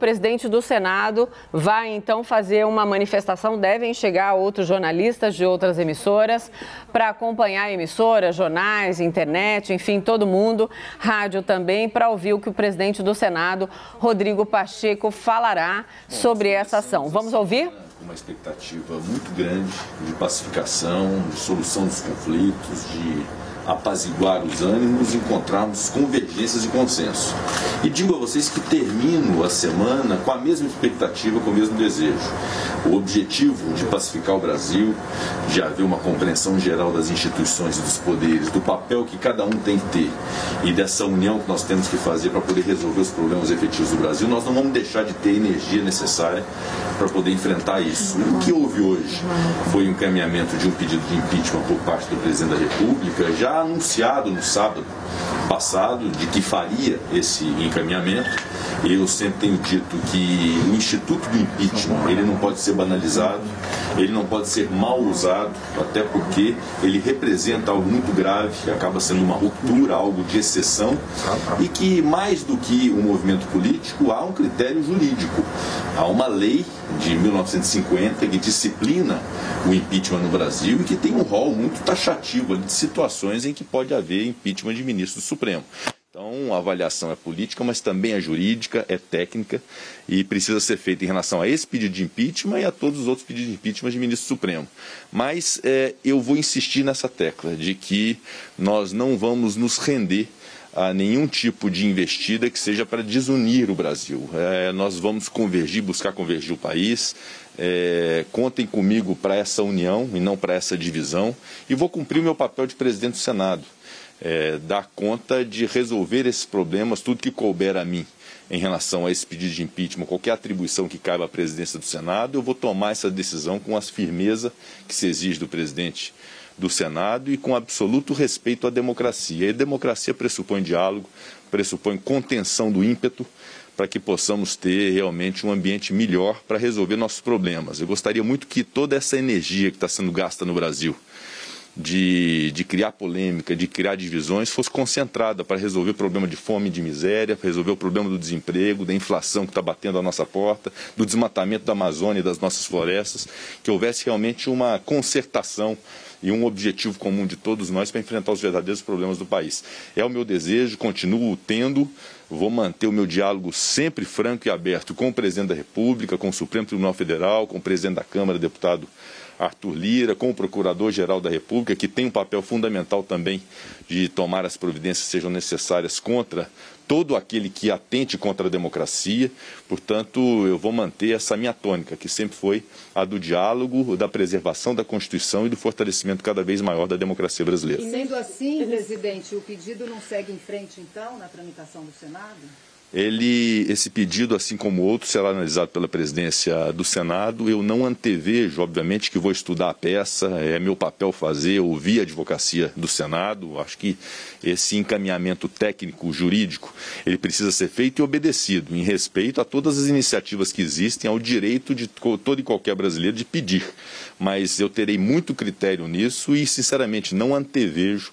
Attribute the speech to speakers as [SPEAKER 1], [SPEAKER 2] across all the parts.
[SPEAKER 1] presidente do Senado vai então fazer uma manifestação. Devem chegar outros jornalistas de outras emissoras para acompanhar a emissora, jornais, internet, enfim, todo mundo, rádio também, para ouvir o que o presidente do Senado, Rodrigo Pacheco, falará sobre essa ação. Vamos ouvir?
[SPEAKER 2] Uma expectativa muito grande de pacificação, de solução dos conflitos, de apaziguar os ânimos e encontrarmos convergências e consenso. E digo a vocês que termino a semana com a mesma expectativa, com o mesmo desejo. O objetivo de pacificar o Brasil, de haver uma compreensão geral das instituições e dos poderes, do papel que cada um tem que ter e dessa união que nós temos que fazer para poder resolver os problemas efetivos do Brasil, nós não vamos deixar de ter a energia necessária para poder enfrentar isso. O que houve hoje foi o encaminhamento de um pedido de impeachment por parte do presidente da República, já anunciado no sábado passado de que faria esse encaminhamento. Eu sempre tenho dito que o instituto do impeachment, ele não pode ser banalizado, ele não pode ser mal usado, até porque ele representa algo muito grave, acaba sendo uma ruptura, algo de exceção, e que mais do que um movimento político, há um critério jurídico. Há uma lei de 1950 que disciplina o impeachment no Brasil e que tem um rol muito taxativo de situações em que pode haver impeachment de ministro do Supremo. Então, a avaliação é política, mas também é jurídica, é técnica e precisa ser feita em relação a esse pedido de impeachment e a todos os outros pedidos de impeachment de ministro Supremo. Mas eu vou insistir nessa tecla de que nós não vamos nos render a nenhum tipo de investida que seja para desunir o Brasil. Nós vamos convergir, buscar convergir o país. Contem comigo para essa união e não para essa divisão. E vou cumprir o meu papel de presidente do Senado. Dar conta de resolver esses problemas, tudo que couber a mim em relação a esse pedido de impeachment, qualquer atribuição que caiba à presidência do Senado, eu vou tomar essa decisão com a firmeza que se exige do presidente do Senado e com absoluto respeito à democracia. E a democracia pressupõe diálogo, pressupõe contenção do ímpeto para que possamos ter realmente um ambiente melhor para resolver nossos problemas. Eu gostaria muito que toda essa energia que está sendo gasta no Brasil, de criar polêmica, de criar divisões, fosse concentrada para resolver o problema de fome e de miséria, para resolver o problema do desemprego, da inflação que está batendo à nossa porta, do desmatamento da Amazônia e das nossas florestas, que houvesse realmente uma concertação e um objetivo comum de todos nós para enfrentar os verdadeiros problemas do país. É o meu desejo, continuo tendo, vou manter o meu diálogo sempre franco e aberto com o presidente da República, com o Supremo Tribunal Federal, com o presidente da Câmara, deputado Arthur Lira, com o Procurador-Geral da República, que tem um papel fundamental também de tomar as providências que sejam necessárias contra todo aquele que atente contra a democracia. Portanto, eu vou manter essa minha tônica, que sempre foi a do diálogo, da preservação da Constituição e do fortalecimento cada vez maior da democracia brasileira.
[SPEAKER 3] E sendo assim, presidente, o pedido não segue em frente, então, na tramitação do Senado?
[SPEAKER 2] Esse pedido, assim como outro, será analisado pela presidência do Senado. Eu não antevejo, obviamente, que vou estudar a peça, é meu papel fazer, ouvir a advocacia do Senado. Acho que esse encaminhamento técnico, jurídico, ele precisa ser feito e obedecido, em respeito a todas as iniciativas que existem, ao direito de todo e qualquer brasileiro de pedir. Mas eu terei muito critério nisso e, sinceramente, não antevejo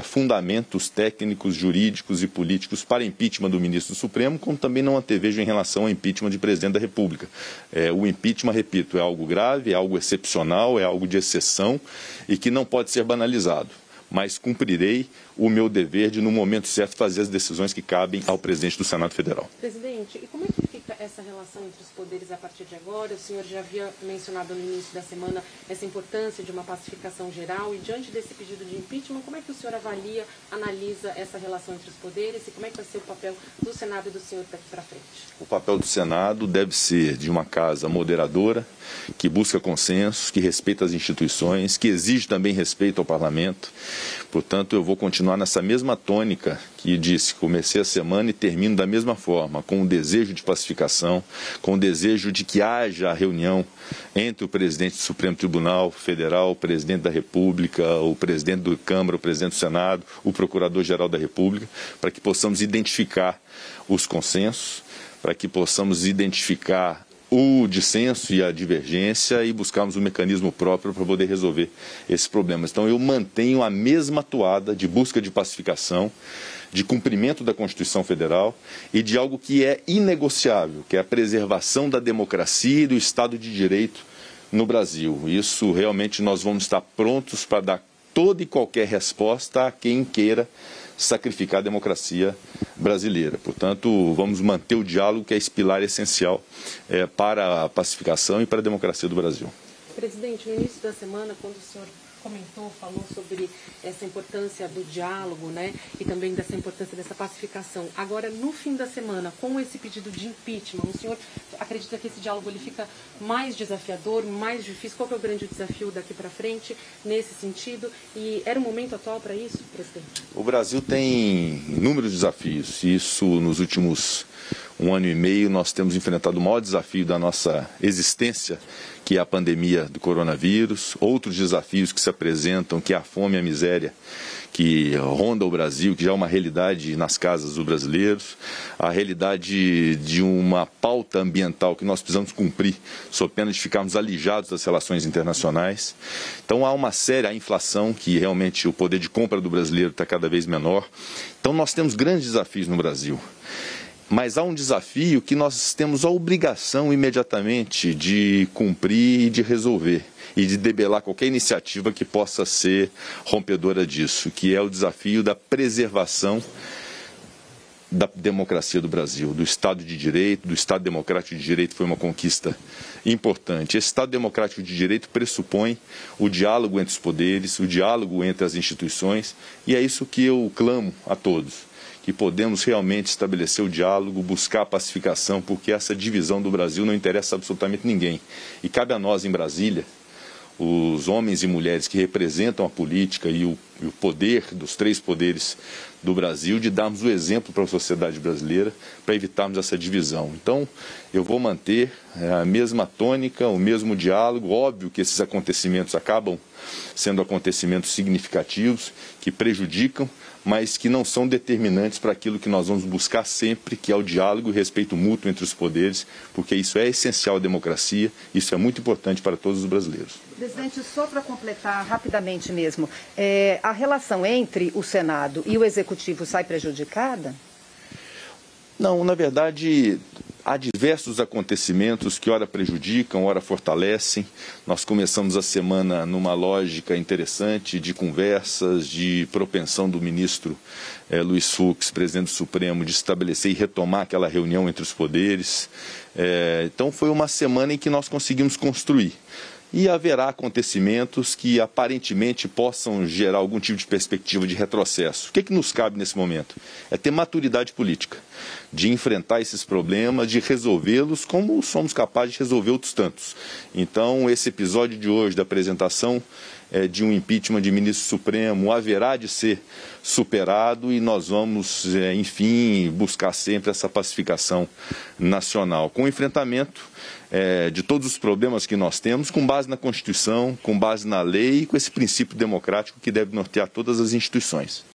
[SPEAKER 2] fundamentos técnicos, jurídicos e políticos para impeachment do ministro do Supremo, como também não antevejo em relação ao impeachment de presidente da República. O impeachment, repito, é algo grave, é algo excepcional, é algo de exceção e que não pode ser banalizado. Mas cumprirei o meu dever de, no momento certo, fazer as decisões que cabem ao presidente do Senado Federal.
[SPEAKER 4] Presidente, e como é que fica essa relação entre os poderes a partir de agora? O senhor já havia mencionado no início da semana essa importância de uma pacificação geral e, diante desse pedido de impeachment, como é que o senhor avalia, analisa essa relação entre os poderes e como é que vai ser o papel do Senado e do senhor daqui para frente?
[SPEAKER 2] O papel do Senado deve ser de uma casa moderadora, que busca consensos, que respeita as instituições, que exige também respeito ao parlamento. Portanto, eu vou continuar nessa mesma tônica que disse, comecei a semana e termino da mesma forma, com o desejo de pacificação, com o desejo de que haja a reunião entre o presidente do Supremo Tribunal Federal, o presidente da República, o presidente da Câmara, o presidente do Senado, o Procurador-Geral da República, para que possamos identificar os consensos, para que possamos identificar o dissenso e a divergência e buscarmos um mecanismo próprio para poder resolver esses problemas. Então eu mantenho a mesma toada de busca de pacificação, de cumprimento da Constituição Federal e de algo que é inegociável, que é a preservação da democracia e do Estado de Direito no Brasil. Isso realmente nós vamos estar prontos para dar toda e qualquer resposta a quem queira sacrificar a democracia brasileira. Portanto, vamos manter o diálogo, que é esse pilar essencial para a pacificação e para a democracia do Brasil.
[SPEAKER 4] Presidente, no início da semana, quando o senhor falou sobre essa importância do diálogo, né, e também dessa importância dessa pacificação. Agora, no fim da semana, com esse pedido de impeachment, o senhor acredita que esse diálogo ele fica mais desafiador, mais difícil? Qual que é o grande desafio daqui para frente nesse sentido? E era o momento atual para isso, presidente?
[SPEAKER 2] O Brasil tem inúmeros desafios. Isso, nos últimos 1 ano e meio, nós temos enfrentado o maior desafio da nossa existência, que é a pandemia do coronavírus, outros desafios que se apresentam, que é a fome e a miséria que ronda o Brasil, que já é uma realidade nas casas dos brasileiros, a realidade de uma pauta ambiental que nós precisamos cumprir, sob pena de ficarmos alijados das relações internacionais. Então há uma séria inflação, que realmente o poder de compra do brasileiro está cada vez menor. Então nós temos grandes desafios no Brasil. Mas há um desafio que nós temos a obrigação imediatamente de cumprir e de resolver, e de debelar qualquer iniciativa que possa ser rompedora disso, que é o desafio da preservação da democracia do Brasil, do Estado de Direito, do Estado Democrático de Direito. Foi uma conquista importante. Esse Estado Democrático de Direito pressupõe o diálogo entre os poderes, o diálogo entre as instituições, e é isso que eu clamo a todos, que podemos realmente estabelecer o diálogo, buscar a pacificação, porque essa divisão do Brasil não interessa absolutamente ninguém. E cabe a nós, em Brasília, os homens e mulheres que representam a política e o poder dos 3 poderes do Brasil, de darmos o exemplo para a sociedade brasileira, para evitarmos essa divisão. Então, eu vou manter a mesma tônica, o mesmo diálogo. Óbvio que esses acontecimentos acabam sendo acontecimentos significativos, que prejudicam, mas que não são determinantes para aquilo que nós vamos buscar sempre, que é o diálogo e o respeito mútuo entre os poderes, porque isso é essencial à democracia, isso é muito importante para todos os brasileiros.
[SPEAKER 3] Presidente, só para completar rapidamente mesmo, a relação entre o Senado e o Executivo sai prejudicada?
[SPEAKER 2] Não, na verdade, há diversos acontecimentos que ora prejudicam, ora fortalecem. Nós começamos a semana numa lógica interessante de conversas, de propensão do ministro Luiz Fux, presidente do Supremo, de estabelecer e retomar aquela reunião entre os poderes. Então foi uma semana em que nós conseguimos construir. E haverá acontecimentos que aparentemente possam gerar algum tipo de perspectiva de retrocesso. O que é que nos cabe nesse momento? É ter maturidade política, de enfrentar esses problemas, de resolvê-los como somos capazes de resolver outros tantos. Então, esse episódio de hoje da apresentação de um impeachment de ministro supremo haverá de ser superado e nós vamos, enfim, buscar sempre essa pacificação nacional, com o enfrentamento de todos os problemas que nós temos, com base na Constituição, com base na lei e com esse princípio democrático que deve nortear todas as instituições.